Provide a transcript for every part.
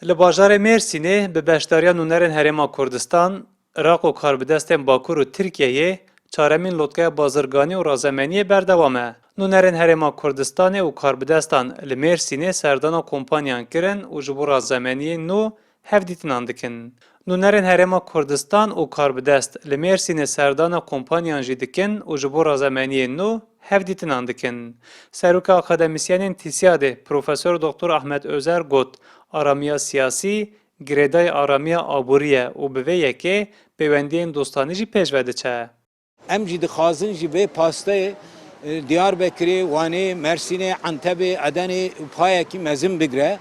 Li bajarê Mêrsînê bi beşdariya nûnerên Herêma Kurdistan, Iraq û karbidestên Bakur û Tirkiyeyê çaremîn lotkeya bazirganî û razemeniyê berdewam e. Nûnerên Herêma Kurdistanê û karbidestan li Mêrsînê serdana kompanyan kirin û ji bo razemeniyên nû hevdîtinan dikin. Nûnerên Herêma Kurdistan û karbidest li Mêrsînê serdana kompanyan jî dikin û ji bo razemeniyên nû hevdîtinan dikin. Serokê akademisyenên Tîsyadê Profesör Dr. Ahmet Özer got, aramiya siyasî girêdayê aramiya aborî ye û bi vê yekê peywendiyên dostanî jî pêş ve diçe. Em jî dixwazin ji vê pasteyê Diyarbekirê, Wanê, Mersînê, Entebê, Edenê payekî mezin bigire.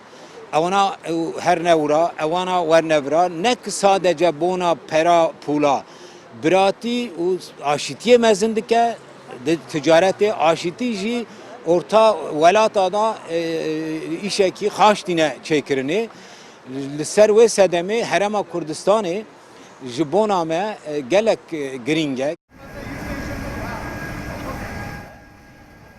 Ewana her newra, ewana wernevra, nek sadece bona pera pûla. Biratî û aşîtiyê mezin dike, ticaretê aşîtî jî orta welata da îşekî xaş dîne çêkirinê. Li ser wê sedemê Herêma Kurdistanê ji bona me gelek girîng e.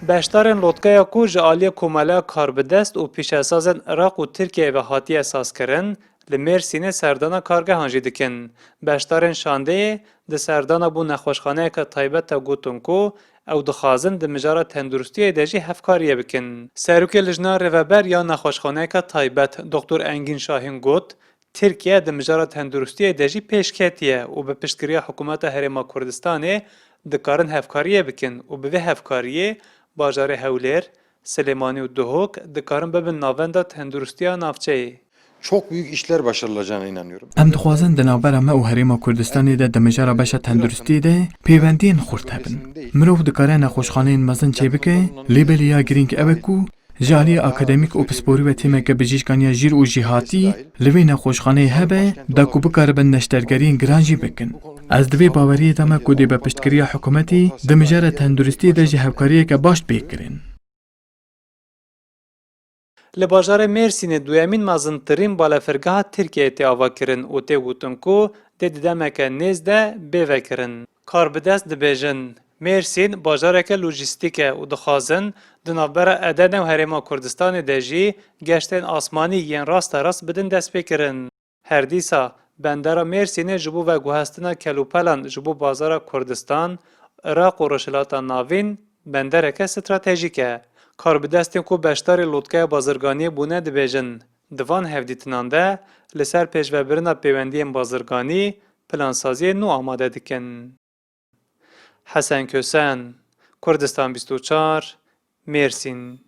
Beşdarên lotkeya ku ji aliyê Komeleya Karbidest û pêşesazên Iraq û Tirkiyeyê ve hatiye esaskirin, li Mêrsînê serdana kargehan jî dikin. Beşdarên şandeyê di serdana bû nexweşxaneyeka taybet de gotin ku ew dixwazin di mijara tenduristiyê de jî hevkariyê bikin. Serokê Lijna Rêveber ya nexweşxaneyeka taybet Dr. Engin Şahin got, Tirkiye di mijara tenduristiyê de jî pêşketiye û bi piştgiriya Hikûmeta Herêma Kurdistanê dikarin hevkariyê bikin û bi vê hevkariyê bajarê Hewlêr, Silêmanî û Duhok dikarin bibin navenda tenduristiya navçeyê. Çok büyük işler başarılacağına inanıyorum. Em dixwazin di navbera me û Herêma Kurdistanê de di mijara beşa tenduristiyê de peywendiyên xurt hebin. Mirov dikare nexweşxaneyên mezin çêbike, lêbeliya girîng ew e ku ji aliyê akademîk û pisporî ve tîmeke bijîşkaniya jîr û jîhatî li vê nexweşxaneyê hebe da ku bikaribin neştergeriyên giran jî bikin. Ez di vê baweriyê de me ku dê bi piştgiriya hikûmetê di mijara tenduristiyê de jî hevkariyeke baş pêk kirin. Li bajarê Mêrsînê duyemîn mezintirîn balafirgeha Tirkiyeyê tê avakirin û tê gotin ku dê di demeke nêz de bêvekirin. Karbidest dibêjin Mêrsîn bajareke lojîstîk e û dixwazin di navbera Edenê û Herêma Kurdistanê de jî geştên asmanî yên rasterast bidin destpêkirin. Her dîsa bendera Mêrsînê ji bo veguhestina kelûpelan ji bo bazara Kurdistan, Iraq û Rojhilata Navîn bendereke stratejîk e. Karbidestên ku beşdarê lotkeya bazirganiyê bûne dibêjin, di van hevdîtinan de li ser pêşvebirina peywendiyên bazirganî plansaziyê nû amade dikin. Hesen Kösen, Kurdistan 24, Mêrsîn.